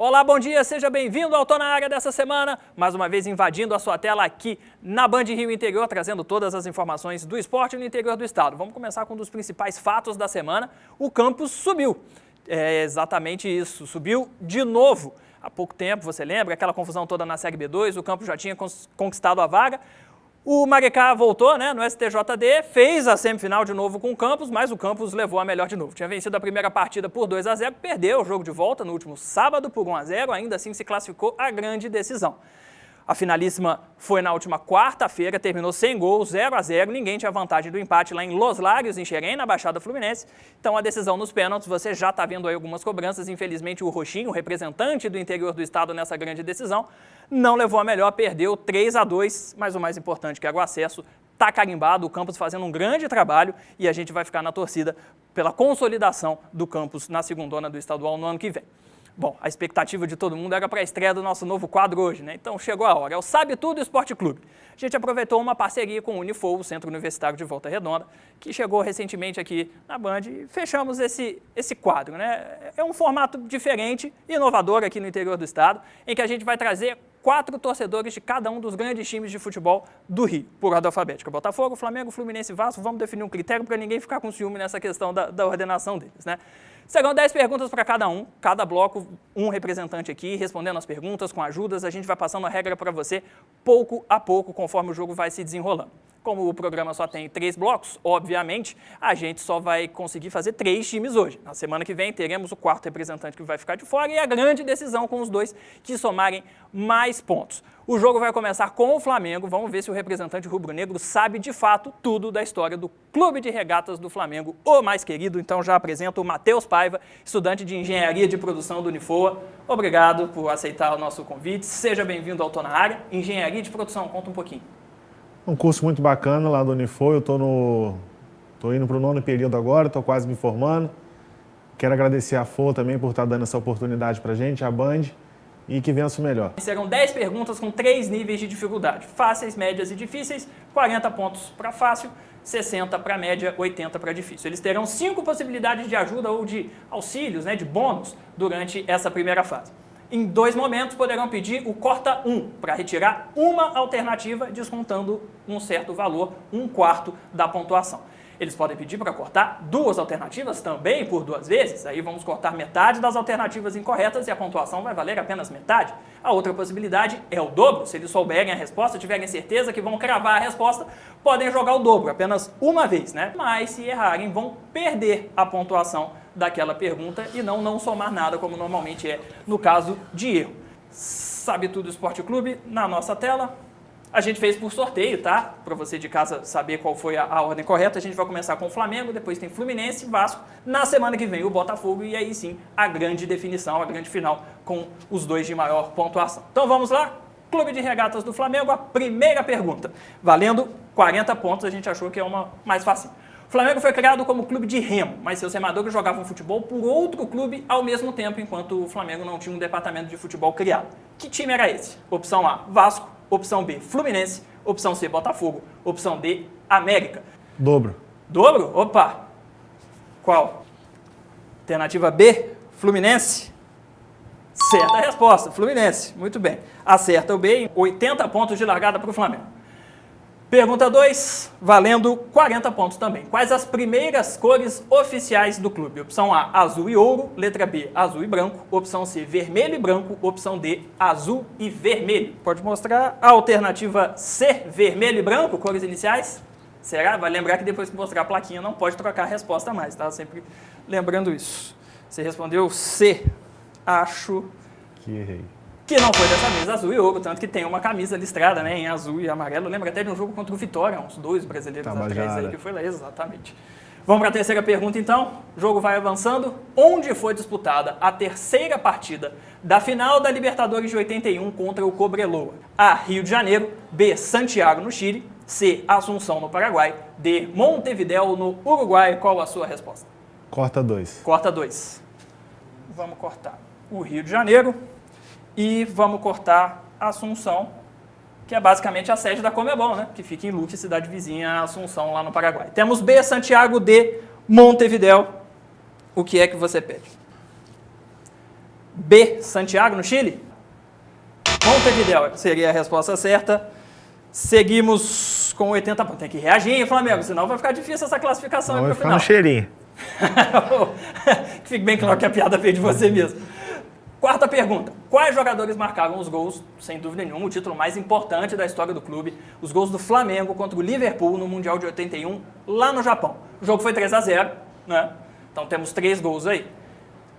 Olá, bom dia, seja bem-vindo ao Tô na Área dessa semana, mais uma vez invadindo a sua tela aqui na Band Rio Interior, trazendo todas as informações do esporte no interior do estado. Vamos começar com um dos principais fatos da semana: o campus subiu. É exatamente isso, subiu de novo. Há pouco tempo, você lembra, aquela confusão toda na Série B2, o campus já tinha conquistado a vaga. O Maricá voltou, no STJD, fez a semifinal de novo com o Campus, mas o Campus levou a melhor de novo. Tinha vencido a primeira partida por 2-0, perdeu o jogo de volta no último sábado por 1-0, ainda assim se classificou a grande decisão. A finalíssima foi na última quarta-feira, terminou sem gol, 0-0, ninguém tinha vantagem do empate lá em Los Lagos, em Xerém, na Baixada Fluminense. Então a decisão nos pênaltis, você já está vendo aí algumas cobranças, infelizmente o Roxinho, o representante do interior do estado nessa grande decisão, não levou a melhor, perdeu 3-2, mas o mais importante que é o acesso, está carimbado, o Campus fazendo um grande trabalho e a gente vai ficar na torcida pela consolidação do Campus na segundona do estadual no ano que vem. Bom, a expectativa de todo mundo era para a estreia do nosso novo quadro hoje, Então chegou a hora. É o Sabe Tudo Esporte Clube. A gente aproveitou uma parceria com o Unifor, o Centro Universitário de Volta Redonda, que chegou recentemente aqui na Band e fechamos esse quadro, É um formato diferente, inovador aqui no interior do estado, em que a gente vai trazer 4 torcedores de cada um dos grandes times de futebol do Rio, por ordem alfabética. Botafogo, Flamengo, Fluminense e Vasco. Vamos definir um critério para ninguém ficar com ciúme nessa questão da ordenação deles, Serão 10 perguntas para cada um, cada bloco, um representante aqui, respondendo as perguntas com ajudas. A gente vai passando a regra para você pouco a pouco, conforme o jogo vai se desenrolando. Como o programa só tem 3 blocos, obviamente, a gente só vai conseguir fazer 3 times hoje. Na semana que vem teremos o 4º representante que vai ficar de fora e a grande decisão com os 2 que somarem mais pontos. O jogo vai começar com o Flamengo. Vamos ver se o representante rubro-negro sabe de fato tudo da história do Clube de Regatas do Flamengo, o mais querido. Então já apresento o Matheus Paiva, estudante de Engenharia de Produção do Unifor. Obrigado por aceitar o nosso convite. Seja bem-vindo ao Tô na Área. Engenharia de Produção, conta um pouquinho. Um curso muito bacana lá do Unifor. Eu tô indo para o 9º período agora, estou quase me formando. Quero agradecer a FOA também por estar dando essa oportunidade para a gente, a Band, e que vença o melhor. Serão 10 perguntas com 3 níveis de dificuldade: fáceis, médias e difíceis, 40 pontos para fácil, 60 para média, 80 para difícil. Eles terão 5 possibilidades de ajuda ou de auxílios, de bônus, durante essa primeira fase. Em 2 momentos, poderão pedir o corta 1, para retirar uma alternativa, descontando um certo valor, 1/4 da pontuação. Eles podem pedir para cortar 2 alternativas também por 2 vezes, aí vamos cortar metade das alternativas incorretas e a pontuação vai valer apenas metade. A outra possibilidade é o dobro. Se eles souberem a resposta, tiverem certeza que vão cravar a resposta, podem jogar o dobro, apenas uma vez, Mas se errarem, vão perder a pontuação daquela pergunta e não somar nada, como normalmente é no caso de erro. Sabe Tudo Esporte Clube na nossa tela. A gente fez por sorteio, Para você de casa saber qual foi a ordem correta. A gente vai começar com o Flamengo, depois tem Fluminense, Vasco. Na semana que vem o Botafogo e aí sim a grande definição, a grande final com os 2 de maior pontuação. Então vamos lá? Clube de Regatas do Flamengo, a primeira pergunta. Valendo 40 pontos, a gente achou que é uma mais fácil. O Flamengo foi criado como clube de remo, mas seus remadores jogavam futebol por outro clube ao mesmo tempo, enquanto o Flamengo não tinha um departamento de futebol criado. Que time era esse? Opção A, Vasco. Opção B, Fluminense. Opção C, Botafogo. Opção D, América. Dobro. Dobro? Opa! Qual? Alternativa B, Fluminense. Certa resposta, Fluminense. Muito bem. Acerta o B, 80 pontos de largada para o Flamengo. Pergunta 2, valendo 40 pontos também. Quais as primeiras cores oficiais do clube? Opção A, azul e ouro. Letra B, azul e branco. Opção C, vermelho e branco. Opção D, azul e vermelho. Pode mostrar a alternativa C, vermelho e branco, cores iniciais? Será? Vai lembrar que depois que mostrar a plaquinha não pode trocar a resposta mais, Sempre lembrando isso. Você respondeu C. Acho que errei. Que não foi dessa vez azul e ouro, tanto que tem uma camisa listrada, em azul e amarelo. Lembra até de um jogo contra o Vitória, uns 2 brasileiros atrás aí, que foi lá, exatamente. Vamos para a terceira pergunta, então. O jogo vai avançando. Onde foi disputada a terceira partida da final da Libertadores de 81 contra o Cobreloa? A, Rio de Janeiro. B, Santiago, no Chile. C, Assunção, no Paraguai. D, Montevidéu, no Uruguai. Qual a sua resposta? Corta 2. Corta 2. Vamos cortar o Rio de Janeiro. E vamos cortar Assunção, que é basicamente a sede da Conmebol, que fica em Luque, cidade vizinha, Assunção, lá no Paraguai. Temos B, Santiago, D, Montevidéu. O que é que você pede? B, Santiago, no Chile? Montevidéu seria a resposta certa. Seguimos com 80 pontos. Tem que reagir, hein, Flamengo? Senão vai ficar difícil essa classificação Não aí vai pro ficar final. no cheirinho. Fique bem claro que a piada veio de você mesmo. Quarta pergunta. Quais jogadores marcaram os gols, sem dúvida nenhuma, o título mais importante da história do clube, os gols do Flamengo contra o Liverpool no Mundial de 81, lá no Japão? O jogo foi 3-0, né? Então temos 3 gols aí.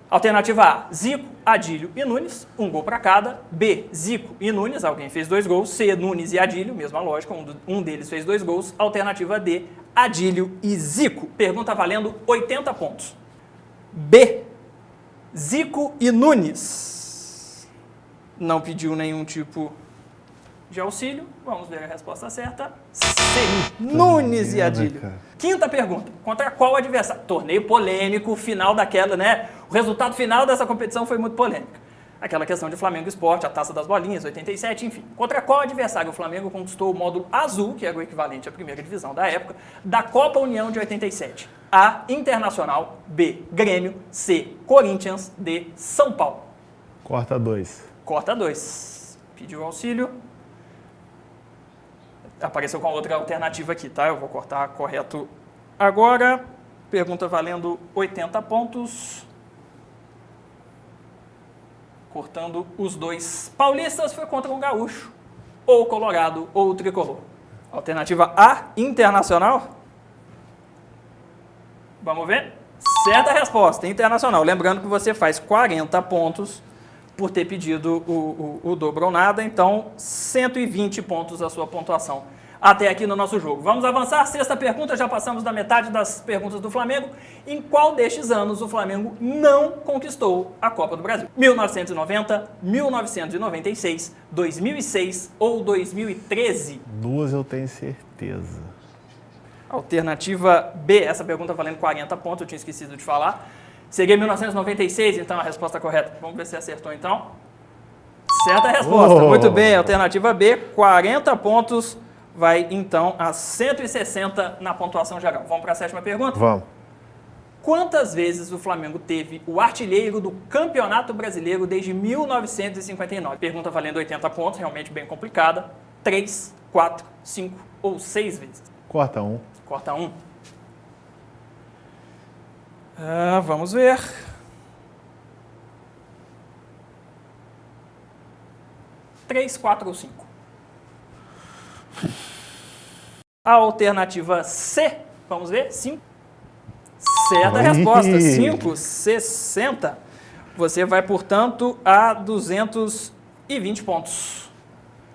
Alternativa A, Zico, Adílio e Nunes, 1 gol para cada. B, Zico e Nunes, alguém fez 2 gols. C, Nunes e Adílio, mesma lógica, um deles fez 2 gols. Alternativa D, Adílio e Zico. Pergunta valendo 80 pontos. B, Zico e Nunes. Não pediu nenhum tipo de auxílio. Vamos ver a resposta certa. C, Nunes e Adílio. Quinta pergunta. Contra qual adversário? Torneio polêmico, final daquela, né? O resultado final dessa competição foi muito polêmico. Aquela questão de Flamengo Sport, a Taça das Bolinhas, 87, enfim. Contra qual adversário o Flamengo conquistou o módulo azul, que era o equivalente à primeira divisão da época, da Copa União de 87? A, Internacional. B, Grêmio. C, Corinthians. D, São Paulo. Corta 2. Corta 2. Pediu auxílio. Apareceu com outra alternativa aqui, tá? Eu vou cortar correto agora. Pergunta valendo 80 pontos. Cortando os 2 paulistas, foi contra um gaúcho, ou colorado, ou tricolor. Alternativa A, Internacional. Vamos ver? Certa resposta, Internacional. Lembrando que você faz 40 pontos por ter pedido o dobro ou nada, então 120 pontos a sua pontuação até aqui no nosso jogo. Vamos avançar. Sexta pergunta, já passamos da metade das perguntas do Flamengo. Em qual destes anos o Flamengo não conquistou a Copa do Brasil? 1990, 1996, 2006 ou 2013? 2 eu tenho certeza. Alternativa B, essa pergunta valendo 40 pontos, eu tinha esquecido de falar. Seria 1996, então a resposta correta. Vamos ver se acertou então. Certa resposta, muito bem. Alternativa B, 40 pontos. Vai, então, a 160 na pontuação geral. Vamos para a sétima pergunta? Vamos. Quantas vezes o Flamengo teve o artilheiro do Campeonato Brasileiro desde 1959? Pergunta valendo 80 pontos, realmente bem complicada. 3, 4, 5 ou 6 vezes? Corta 1. Corta 1. Vamos ver. Três, 4 ou 5? A alternativa C, vamos ver, 5. Certa resposta, 5, 60. Você vai, portanto, a 220 pontos.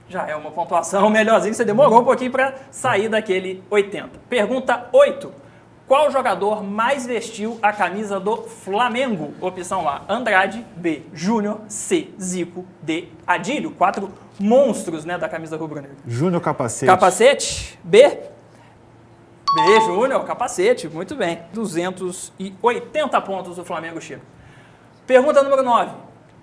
Já é uma pontuação melhorzinha, você demorou um pouquinho para sair daquele 80. Pergunta 8. Qual jogador mais vestiu a camisa do Flamengo? Opção A, Andrade. B, Júnior. C, Zico. D, Adílio. 4 monstros, né, da camisa rubro-negra. Júnior Capacete. Capacete. B. B, Júnior, capacete. Muito bem. 280 pontos o Flamengo chega. Pergunta número 9.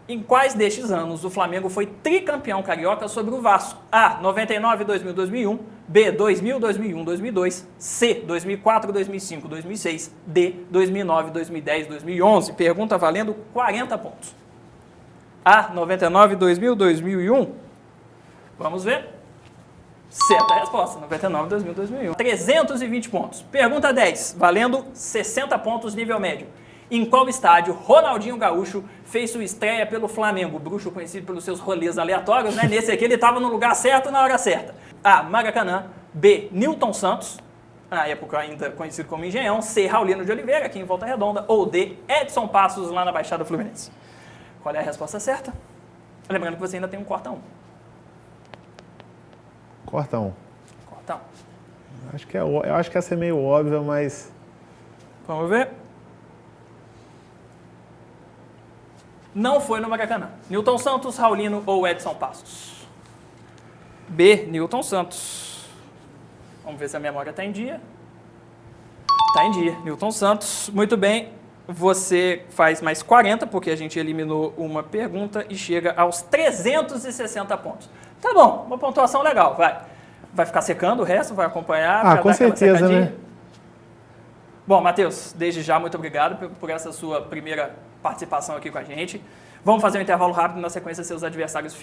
Em quais destes anos o Flamengo foi tricampeão carioca sobre o Vasco? A, 99, 2000, 2001. B, 2000, 2001, 2002. C, 2004, 2005, 2006. D, 2009, 2010, 2011. Pergunta valendo 40 pontos. A, 99, 2000, 2001. Vamos ver. Certa resposta, 99, 2000, 2001. 320 pontos. Pergunta 10, valendo 60 pontos nível médio. Em qual estádio Ronaldinho Gaúcho fez sua estreia pelo Flamengo? Bruxo conhecido pelos seus rolês aleatórios, né? Nesse aqui ele estava no lugar certo na hora certa. A, Maracanã. B, Newton Santos, na época ainda conhecido como Engenhão. C, Raulino de Oliveira, aqui em Volta Redonda. Ou D, Edson Passos, lá na Baixada Fluminense. Qual é a resposta certa? Lembrando que você ainda tem um corta 1. Corta 1. Corta 1. Eu acho que essa é meio óbvia, mas... Vamos ver. Não foi no Maracanã. Newton Santos, Raulino ou Edson Passos? B, Newton Santos. Vamos ver se a memória está em dia. Está em dia. Newton Santos. Muito bem. Você faz mais 40, porque a gente eliminou uma pergunta e chega aos 360 pontos. Tá bom, uma pontuação legal. Vai ficar secando o resto? Vai acompanhar? Com certeza, né? Bom, Matheus, desde já, muito obrigado por essa sua primeira participação aqui com a gente. Vamos fazer um intervalo rápido, na sequência seus adversários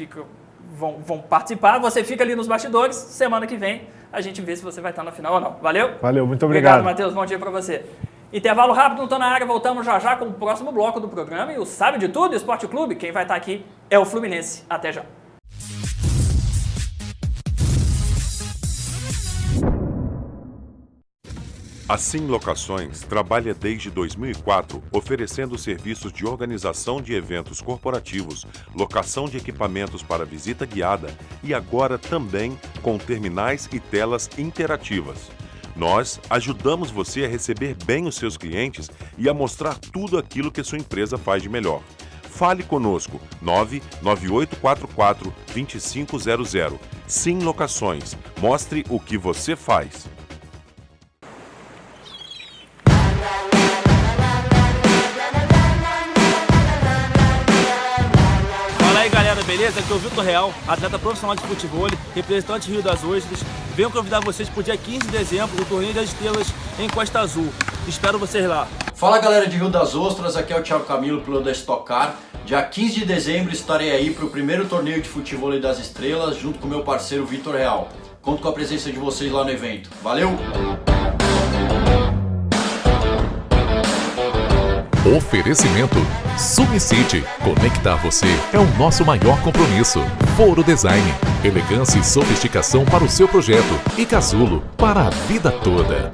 vão participar, você fica ali nos bastidores, semana que vem a gente vê se você vai estar na final ou não. Valeu? Valeu, muito obrigado. Matheus, bom dia para você. Intervalo rápido, não tô na área, voltamos já com o próximo bloco do programa e o Sabe de Tudo, Esporte Clube, quem vai estar aqui é o Fluminense. Até já. A Sim Locações trabalha desde 2004 oferecendo serviços de organização de eventos corporativos, locação de equipamentos para visita guiada e agora também com terminais e telas interativas. Nós ajudamos você a receber bem os seus clientes e a mostrar tudo aquilo que sua empresa faz de melhor. Fale conosco, 99844-2500. Sim Locações. Mostre o que você faz. Fala aí galera, beleza? Aqui é o Vitor Real, atleta profissional de futebol, representante Rio das Ostras. Venho convidar vocês para o dia 15 de dezembro, o Torneio das Estrelas em Costa Azul. Espero vocês lá. Fala galera de Rio das Ostras, aqui é o Thiago Camilo, piloto da Stock Car. Dia 15 de dezembro estarei aí para o primeiro torneio de futebol das estrelas, junto com meu parceiro Vitor Real. Conto com a presença de vocês lá no evento. Valeu! Oferecimento Subcity. Conectar você é o nosso maior compromisso. Foro Design. Elegância e sofisticação para o seu projeto. E Casulo para a vida toda.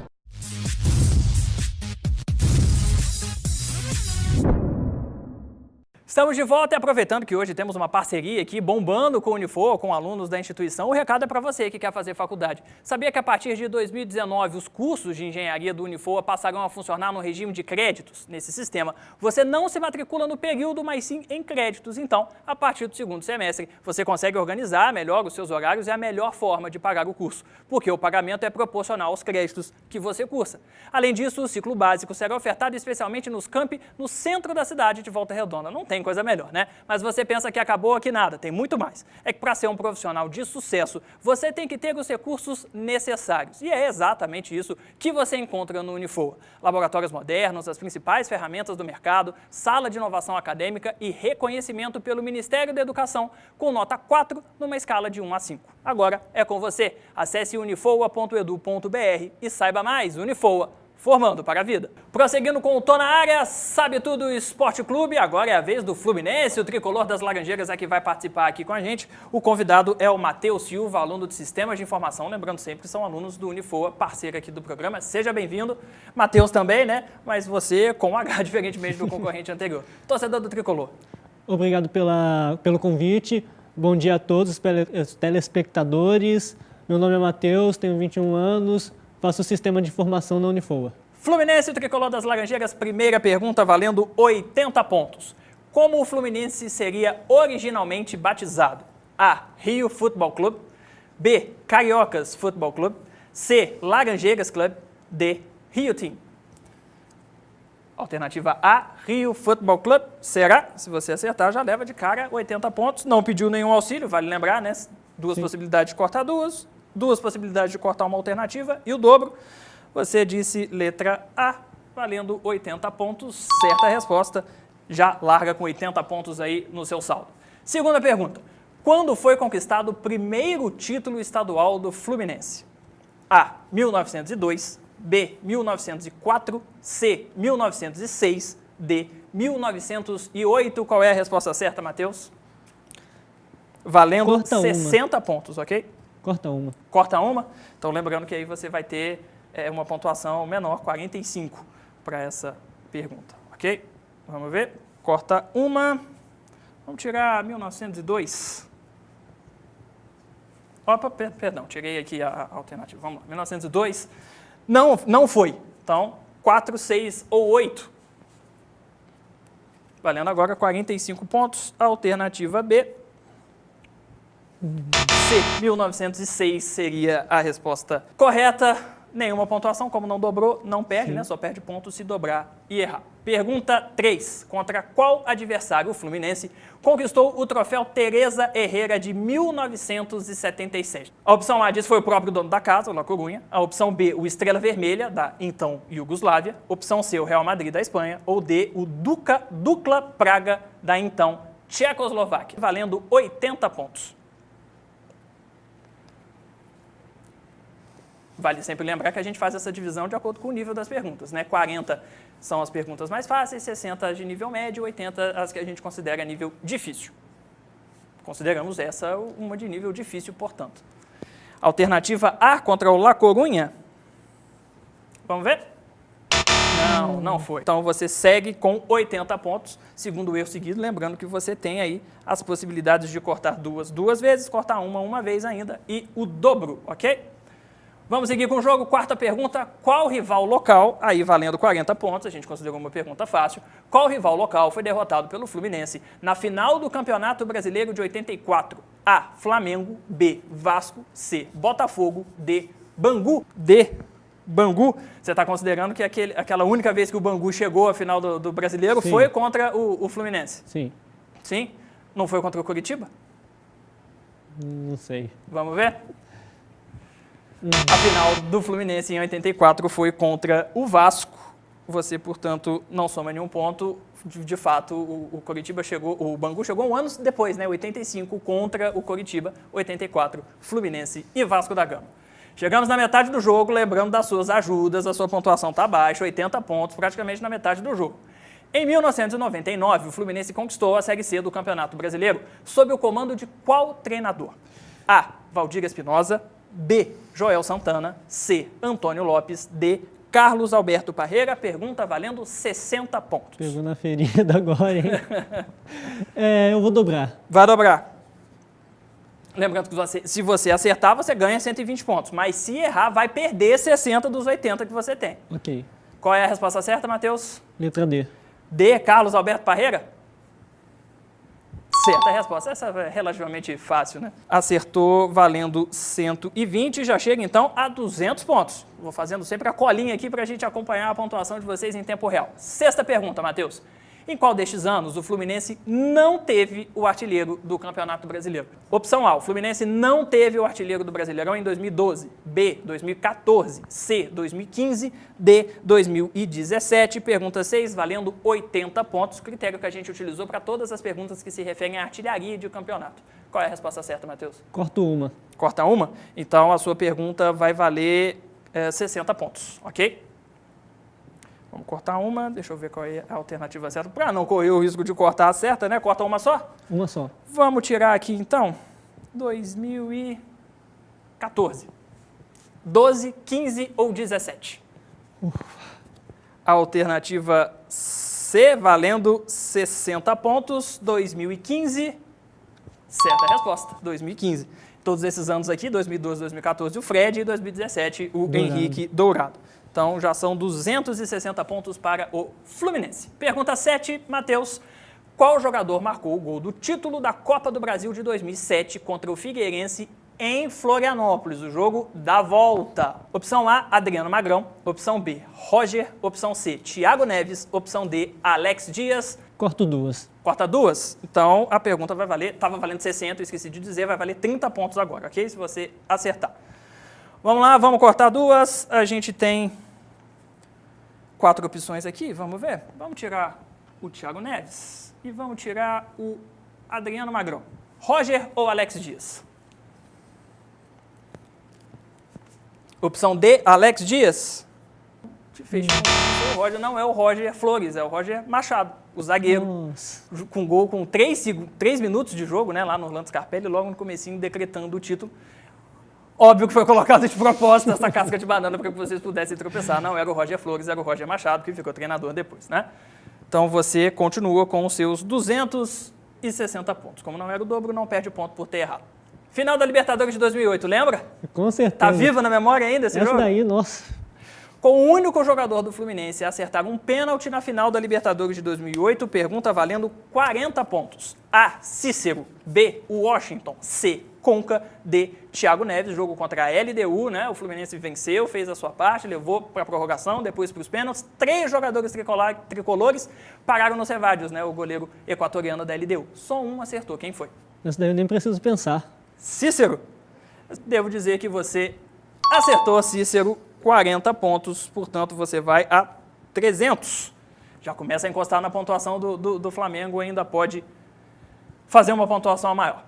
Estamos de volta e aproveitando que hoje temos uma parceria aqui bombando com o Unifor, com alunos da instituição, o recado é para você que quer fazer faculdade. Sabia que a partir de 2019 os cursos de engenharia do Unifor passarão a funcionar no regime de créditos? Nesse sistema, você não se matricula no período, mas sim em créditos. Então, a partir do segundo semestre, você consegue organizar melhor os seus horários e a melhor forma de pagar o curso, porque o pagamento é proporcional aos créditos que você cursa. Além disso, o ciclo básico será ofertado especialmente nos campi no centro da cidade de Volta Redonda. Não tem coisa melhor, né? Mas você pensa que acabou aqui nada, tem muito mais. É que para ser um profissional de sucesso, você tem que ter os recursos necessários. E é exatamente isso que você encontra no Unifor. Laboratórios modernos, as principais ferramentas do mercado, sala de inovação acadêmica e reconhecimento pelo Ministério da Educação, com nota 4 numa escala de 1 a 5. Agora é com você. Acesse unifoa.edu.br e saiba mais. Unifoa. Formando para a vida. Prosseguindo com o Tô na Área, Sabe Tudo Esporte Clube, agora é a vez do Fluminense, o tricolor das Laranjeiras é que vai participar aqui com a gente. O convidado é o Matheus Silva, aluno de Sistemas de Informação, lembrando sempre que são alunos do Unifoa, parceiro aqui do programa. Seja bem-vindo. Matheus também, né? Mas você com H, diferentemente do concorrente anterior. Torcedor do tricolor. Obrigado pelo convite. Bom dia a todos os telespectadores. Meu nome é Matheus, tenho 21 anos. Faço o sistema de informação na Unifoa. Fluminense, o tricolor das Laranjeiras, primeira pergunta valendo 80 pontos. Como o Fluminense seria originalmente batizado? A. Rio Futebol Clube. B. Cariocas Futebol Clube. C. Laranjeiras Clube. D. Rio Team. Alternativa A, Rio Futebol Clube. Será? Se você acertar, já leva de cara 80 pontos. Não pediu nenhum auxílio, vale lembrar, né? Duas possibilidades de cortar duas possibilidades de cortar uma alternativa e o dobro. Você disse letra A, valendo 80 pontos. Certa resposta, já larga com 80 pontos aí no seu saldo. Segunda pergunta. Quando foi conquistado o primeiro título estadual do Fluminense? A, 1902, B, 1904, C, 1906, D, 1908. Qual é a resposta certa, Matheus? Valendo Corta 60 pontos, ok? Corta uma. Corta uma? Então, lembrando que aí você vai ter uma pontuação menor, 45, para essa pergunta, ok? Vamos ver. Corta uma. Vamos tirar 1902. Opa, perdão, tirei aqui a alternativa. Vamos lá. 1902. Não foi. Então, 4, 6 ou 8. Valendo agora 45 pontos. Alternativa B. C, 1906 seria a resposta correta. Nenhuma pontuação, como não dobrou, não perde, né? Só perde pontos se dobrar e errar. Pergunta 3. Contra qual adversário o Fluminense conquistou o troféu Teresa Herrera de 1977? A opção A diz foi o próprio dono da casa, o La Coruña. A opção B, o Estrela Vermelha, da então Iugoslávia. Opção C, o Real Madrid, da Espanha. Ou D, o Dukla Praga, da então Tchecoslováquia, valendo 80 pontos. Vale sempre lembrar que a gente faz essa divisão de acordo com o nível das perguntas, né? 40 são as perguntas mais fáceis, 60 as de nível médio, 80 as que a gente considera nível difícil. Consideramos essa uma de nível difícil, portanto. Alternativa A contra o La Coruña. Vamos ver? Não foi. Então você segue com 80 pontos, segundo erro seguido, lembrando que você tem aí as possibilidades de cortar duas vezes, cortar uma vez ainda e o dobro, ok? Vamos seguir com o jogo. Quarta pergunta, qual rival local, aí valendo 40 pontos, a gente considerou uma pergunta fácil, qual rival local foi derrotado pelo Fluminense na final do Campeonato Brasileiro de 84? A, Flamengo, B, Vasco, C, Botafogo, D, Bangu. D, Bangu. Você está considerando que aquela única vez que o Bangu chegou à final do Brasileiro Sim. foi contra o Fluminense? Sim. Sim? Não foi contra o Coritiba? Não sei. Vamos ver? A final do Fluminense em 84 foi contra o Vasco. Você, portanto, não soma nenhum ponto. De fato, o Bangu chegou um ano depois, né? 85 contra o Coritiba, 84, Fluminense e Vasco da Gama. Chegamos na metade do jogo, lembrando das suas ajudas, a sua pontuação está baixa, 80 pontos, praticamente na metade do jogo. Em 1999, o Fluminense conquistou a Série C do Campeonato Brasileiro, sob o comando de qual treinador? A, Valdir Espinosa, B, Joel Santana, C, Antônio Lopes, D, Carlos Alberto Parreira. Pergunta valendo 60 pontos. Pegou na ferida agora, hein? Eu vou dobrar. Vai dobrar. Lembrando que se você acertar, você ganha 120 pontos. Mas se errar, vai perder 60 dos 80 que você tem. Ok. Qual é a resposta certa, Matheus? Letra D. D, Carlos Alberto Parreira? Certa resposta. Essa é relativamente fácil, né? Acertou valendo 120, já chega então a 200 pontos. Vou fazendo sempre a colinha aqui para a gente acompanhar a pontuação de vocês em tempo real. Sexta pergunta, Matheus. Em qual destes anos o Fluminense não teve o artilheiro do Campeonato Brasileiro? Opção A, o Fluminense não teve o artilheiro do Brasileirão em 2012. B, 2014. C, 2015. D, 2017. Pergunta 6, valendo 80 pontos. Critério que a gente utilizou para todas as perguntas que se referem à artilharia de campeonato. Qual é a resposta certa, Matheus? Corto uma. Corta uma? Então a sua pergunta vai valer 60 pontos, ok? Vamos cortar uma, deixa eu ver qual é a alternativa certa, para não correr o risco de cortar a certa, né? Corta uma só? Uma só. Vamos tirar aqui, então, 2014. 12, 15 ou 17? A alternativa C, valendo 60 pontos, 2015. Certa resposta, 2015. Todos esses anos aqui, 2012, 2014, o Fred, e 2017, o Henrique Dourado. Então, já são 260 pontos para o Fluminense. Pergunta 7, Matheus. Qual jogador marcou o gol do título da Copa do Brasil de 2007 contra o Figueirense em Florianópolis, o jogo da volta? Opção A, Adriano Magrão. Opção B, Roger. Opção C, Thiago Neves. Opção D, Alex Dias. Corto duas. Corta duas? Então, a pergunta vai valer, estava valendo 60, esqueci de dizer, vai valer 30 pontos agora, ok? Se você acertar. Vamos lá, vamos cortar duas. A gente tem 4 opções aqui, vamos ver? Vamos tirar o Thiago Neves e vamos tirar o Adriano Magrão. Roger ou Alex Dias? Opção D, Alex Dias. O Roger não é o Roger Flores, é o Roger Machado, o zagueiro. Nossa. Com gol com 3 minutos de jogo, né, lá no Orlando Scarpelli, logo no comecinho decretando o título. Óbvio que foi colocado de propósito essa casca de banana para que vocês pudessem tropeçar. Não era o Roger Flores, era o Roger Machado, que ficou treinador depois, né? Então você continua com os seus 260 pontos. Como não era o dobro, não perde ponto por ter errado. Final da Libertadores de 2008, lembra? Com certeza. Tá viva na memória ainda esse jogo? Essa daí, nossa. Com o único jogador do Fluminense a acertar um pênalti na final da Libertadores de 2008, pergunta valendo 40 pontos. A, Cícero. B, Washington. C, Conca. D, Thiago Neves. Jogo contra a LDU, né? O Fluminense venceu, fez a sua parte, levou para a prorrogação, depois para os pênaltis. 3 jogadores tricolores pararam nos Cevádios, né? O goleiro equatoriano da LDU. Só um acertou. Quem foi? Essa daí eu nem preciso pensar. Cícero. Devo dizer que você acertou, Cícero. 40 pontos, portanto, você vai a 300. Já começa a encostar na pontuação do Flamengo, ainda pode fazer uma pontuação a maior.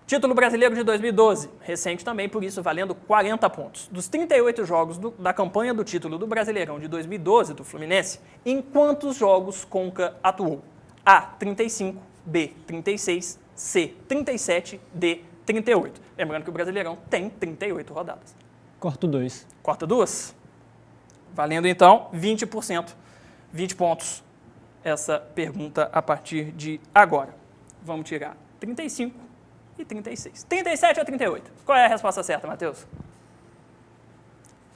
Título brasileiro de 2012, recente também, por isso valendo 40 pontos. Dos 38 jogos da campanha do título do Brasileirão de 2012 do Fluminense, em quantos jogos Conca atuou? A, 35, B, 36, C, 37, D, 38. Lembrando que o Brasileirão tem 38 rodadas. Corto 2. Corta 2? Valendo então 20%, 20 pontos essa pergunta a partir de agora. Vamos tirar 35 e 36. 37 ou 38? Qual é a resposta certa, Matheus?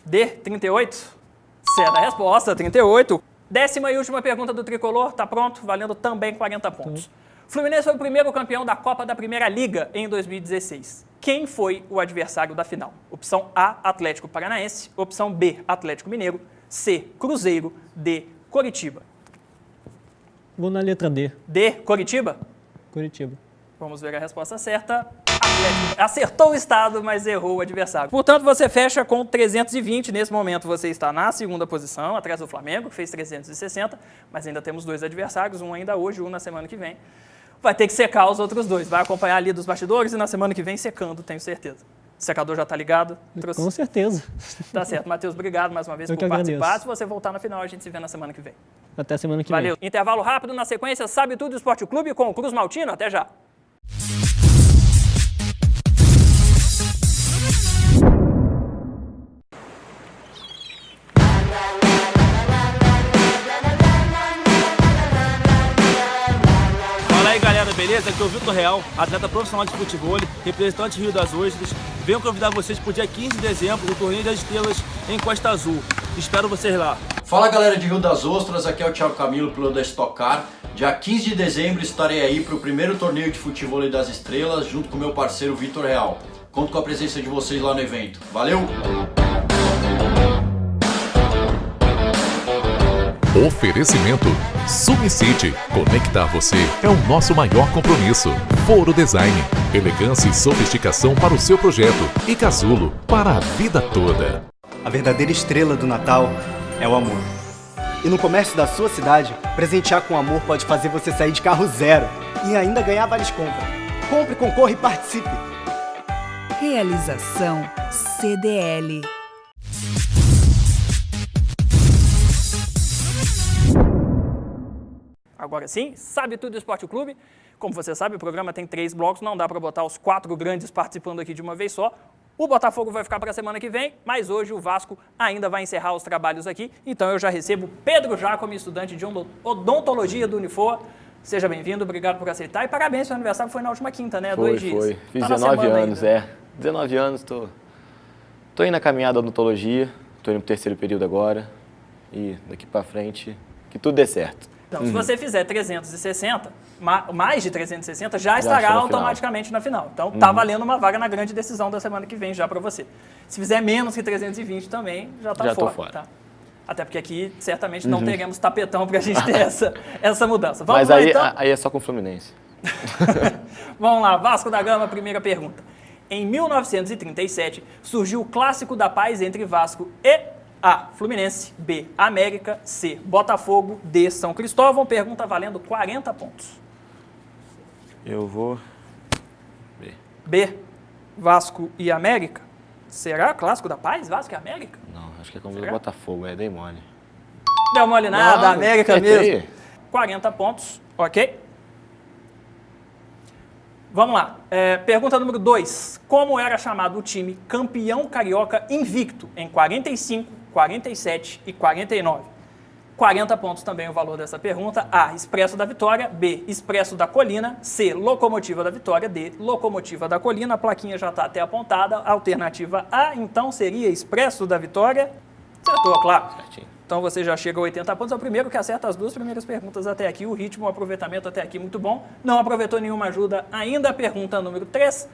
D, 38? Certa resposta, 38. 10ª e última pergunta do Tricolor, tá pronto, valendo também 40 pontos. Fluminense foi o primeiro campeão da Copa da Primeira Liga em 2016. Quem foi o adversário da final? Opção A, Atlético Paranaense. Opção B, Atlético Mineiro. C, Cruzeiro. D, Coritiba. Vou na letra D. D, Coritiba? Curitiba. Vamos ver a resposta certa. Atlético acertou o estado, mas errou o adversário. Portanto, você fecha com 320. Nesse momento, você está na segunda posição, atrás do Flamengo, que fez 360. Mas ainda temos 2 adversários, um ainda hoje, um na semana que vem. Vai ter que secar os outros 2. Vai acompanhar ali dos bastidores e na semana que vem secando, tenho certeza. O secador já está ligado? Com certeza. Tá certo. Matheus, obrigado mais uma vez por participar. Se você voltar na final, a gente se vê na semana que vem. Até semana que vem. Valeu. Intervalo rápido, na sequência, Sabe Tudo Esporte Clube com o Cruz Maltino. Até já. Beleza? Aqui é o Vitor Real, atleta profissional de futebol, representante Rio das Ostras. Venho convidar vocês para o dia 15 de dezembro, o Torneio das Estrelas em Costa Azul. Espero vocês lá. Fala galera de Rio das Ostras, aqui é o Thiago Camilo, piloto da Stock Car. Dia 15 de dezembro estarei aí para o primeiro torneio de futebol das estrelas, junto com meu parceiro Vitor Real. Conto com a presença de vocês lá no evento. Valeu! Oferecimento SumiCity. Conectar você é o nosso maior compromisso. Foro Design. Elegância e sofisticação para o seu projeto. E Casulo, para a vida toda. A verdadeira estrela do Natal é o amor. E no comércio da sua cidade, presentear com amor pode fazer você sair de carro zero e ainda ganhar vales compra. Compre, concorra e participe. Realização CDL. Agora sim, Sabe Tudo Esporte Clube. Como você sabe, o programa tem 3 blocos, não dá para botar os 4 grandes participando aqui de uma vez só. O Botafogo vai ficar para a semana que vem, mas hoje o Vasco ainda vai encerrar os trabalhos aqui. Então eu já recebo Pedro Jacome, estudante de odontologia do Unifor. Seja bem-vindo, obrigado por aceitar e parabéns, seu aniversário foi na última quinta, né? 2 dias. Foi. Fiz 19 anos, ainda. 19 anos, tô indo na caminhada da odontologia, tô indo pro 3º período agora e daqui para frente que tudo dê certo. Então, se você fizer 360, mais de 360, já estará automaticamente na final. Então, tá valendo uma vaga na grande decisão da semana que vem já para você. Se fizer menos que 320 também, já tá fora. Tô fora. Tá? Até porque aqui, certamente, não teremos tapetão para a gente ter essa mudança. Mas lá, aí, então? aí é só com o Fluminense. Vamos lá, Vasco da Gama, primeira pergunta. Em 1937, surgiu o Clássico da Paz entre Vasco e A, Fluminense, B, América, C, Botafogo, D, São Cristóvão. Pergunta valendo 40 pontos. Eu vou... B. B, Vasco e América. Será Clássico da Paz, Vasco e América? Não, acho que é como o Botafogo, dei mole. Deu mole nada, Não, América mesmo. 40 pontos, ok. Vamos lá. Pergunta número 2. Como era chamado o time campeão carioca invicto em 45, 47 e 49? 40 pontos também o valor dessa pergunta. A, Expresso da Vitória. B, Expresso da Colina. C, Locomotiva da Vitória. D, Locomotiva da Colina. A plaquinha já está até apontada. Alternativa A, então, seria Expresso da Vitória. Acertou, claro. Certinho. Então você já chega a 80 pontos. É o primeiro que acerta as 2 primeiras perguntas até aqui. O ritmo, o aproveitamento até aqui muito bom. Não aproveitou nenhuma ajuda ainda. Pergunta número 3.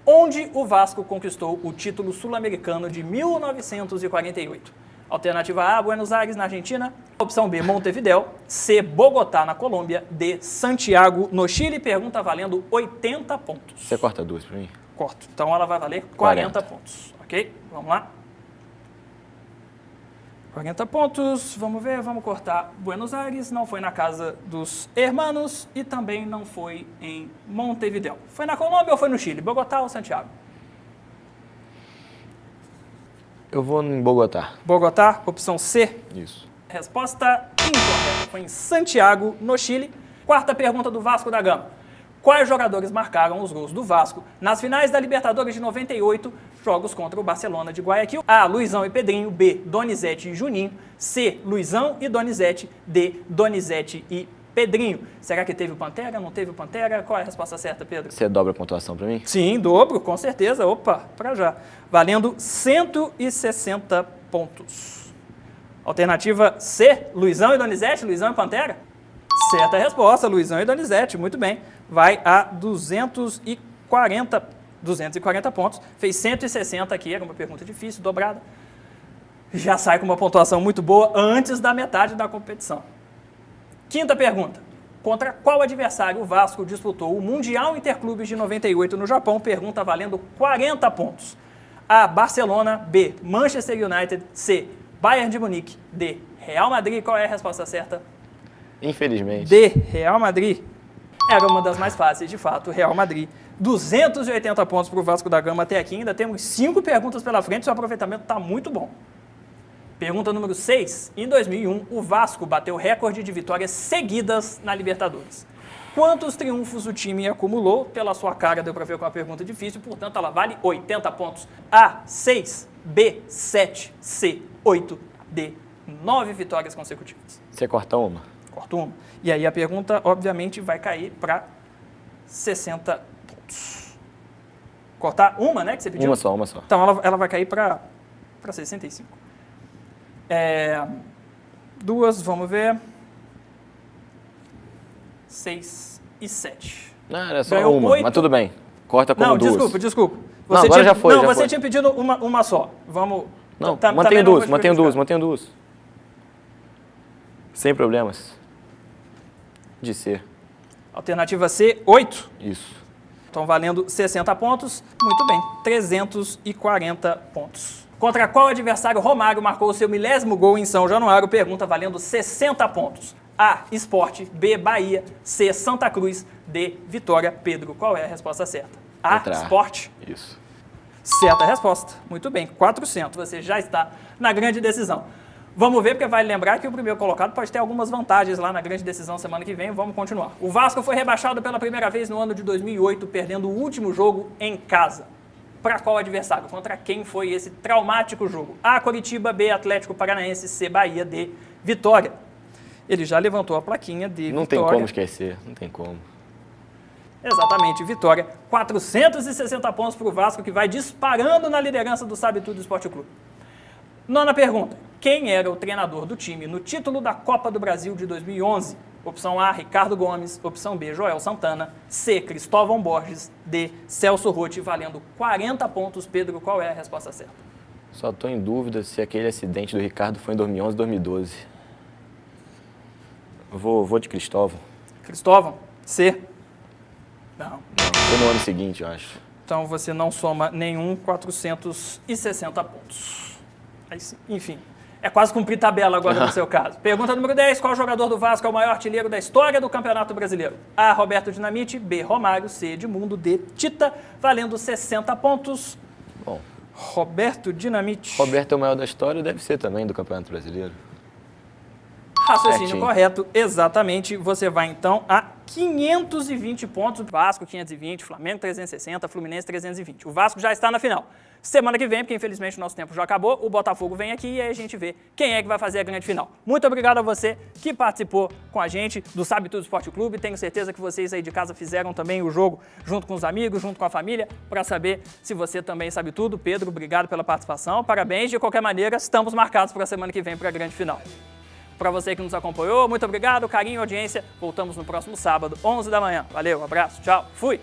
Onde o Vasco conquistou o título sul-americano de 1948? Alternativa A, Buenos Aires, na Argentina. Opção B, Montevidéu. C, Bogotá, na Colômbia. D, Santiago, no Chile. Pergunta valendo 80 pontos. Você corta 2 para mim? Corto. Então ela vai valer 40 pontos. Ok? Vamos lá. 40 pontos, vamos ver, vamos cortar Buenos Aires, não foi na casa dos hermanos e também não foi em Montevideo. Foi na Colômbia ou foi no Chile? Bogotá ou Santiago? Eu vou em Bogotá. Bogotá, opção C. Isso. Resposta incorreta. Foi em Santiago, no Chile. Quarta pergunta do Vasco da Gama. Quais jogadores marcaram os gols do Vasco nas finais da Libertadores de 98, jogos contra o Barcelona de Guayaquil? A. Luizão e Pedrinho. B. Donizete e Juninho. C. Luizão e Donizete. D. Donizete e Pedrinho. Será que teve o Pantera? Não teve o Pantera? Qual é a resposta certa, Pedro? Você dobra a pontuação para mim? Sim, dobro, com certeza. Opa, para já. Valendo 160 pontos. Alternativa C. Luizão e Donizete. Luizão e Pantera? Certa resposta, Luizão e Donizete. Muito bem. Vai a 240 pontos. Fez 160 aqui, era uma pergunta difícil, dobrada. Já sai com uma pontuação muito boa antes da metade da competição. Quinta pergunta. Contra qual adversário o Vasco disputou o Mundial Interclubes de 98 no Japão? Pergunta valendo 40 pontos. A. Barcelona. B. Manchester United. C. Bayern de Munique. D. Real Madrid. Qual é a resposta certa? Infelizmente. D. Real Madrid. Era uma das mais fáceis, de fato, Real Madrid. 280 pontos para o Vasco da Gama até aqui. Ainda temos 5 perguntas pela frente, seu aproveitamento está muito bom. Pergunta número 6. Em 2001, o Vasco bateu o recorde de vitórias seguidas na Libertadores. Quantos triunfos o time acumulou? Pela sua cara, deu para ver com uma pergunta difícil, portanto, ela vale 80 pontos. A. 6. B. 7. C. 8. D. 9 vitórias consecutivas. Você corta uma? Corto uma. E aí a pergunta, obviamente, vai cair para 60 pontos. Cortar uma, né, que você pediu? Uma só. Então, ela vai cair para 65. Duas, vamos ver. 6 e 7. Não, era só Ganhou uma, 8. mas tudo bem. Corta como duas. Desculpa. Não, agora já foi. Você tinha pedido uma só. Vamos... Não, também mantenho duas. Sem problemas. De C. Alternativa C, 8. Isso. Estão valendo 60 pontos. Muito bem, 340 pontos. Contra qual adversário Romário marcou o seu 10º gol em São Januário? Pergunta valendo 60 pontos. A. Sport. B. Bahia. C. Santa Cruz. D. Vitória. Pedro, qual é a resposta certa? A. Sport. Isso. Certa resposta. Muito bem, 400. Você já está na grande decisão. Vamos ver, porque vale lembrar que o primeiro colocado pode ter algumas vantagens lá na grande decisão semana que vem. Vamos continuar. O Vasco foi rebaixado pela primeira vez no ano de 2008, perdendo o último jogo em casa. Para qual adversário? Contra quem foi esse traumático jogo? A. Coritiba. B. Atlético Paranaense. C. Bahia. D. Vitória. Ele já levantou a plaquinha de Não Vitória. tem como esquecer, não tem como. Exatamente, Vitória. 460 pontos para o Vasco, que vai disparando na liderança do Sabe Tudo Esporte Clube. Nona pergunta. Quem era o treinador do time no título da Copa do Brasil de 2011? Opção A, Ricardo Gomes. Opção B, Joel Santana. C, Cristóvão Borges. D, Celso Rotti, valendo 40 pontos. Pedro, qual é a resposta certa? Só estou em dúvida se aquele acidente do Ricardo foi em 2011 ou 2012. Vou de Cristóvão. Cristóvão? C? Não. Foi no ano seguinte, eu acho. Então você não soma nenhum, 460 pontos. Aí, enfim, é quase cumprir tabela agora no seu caso. Pergunta número 10. Qual jogador do Vasco é o maior artilheiro da história do Campeonato Brasileiro? A, Roberto Dinamite. B, Romário. C, Edmundo. D, Tita. Valendo 60 pontos. Bom. Roberto Dinamite. Roberto é o maior da história, deve ser também do Campeonato Brasileiro. Raciocínio certinho. Correto, exatamente. Você vai então a 520 pontos. Vasco 520, Flamengo 360, Fluminense 320. O Vasco já está na final. Semana que vem, porque infelizmente o nosso tempo já acabou, o Botafogo vem aqui e aí a gente vê quem é que vai fazer a grande final. Muito obrigado a você que participou com a gente do Sabe Tudo Esporte Clube. Tenho certeza que vocês aí de casa fizeram também o jogo junto com os amigos, junto com a família, para saber se você também sabe tudo. Pedro, obrigado pela participação. Parabéns. De qualquer maneira, estamos marcados para a semana que vem para a grande final. Para você que nos acompanhou, muito obrigado, carinho e audiência. Voltamos no próximo sábado, 11 da manhã. Valeu, abraço, tchau, fui!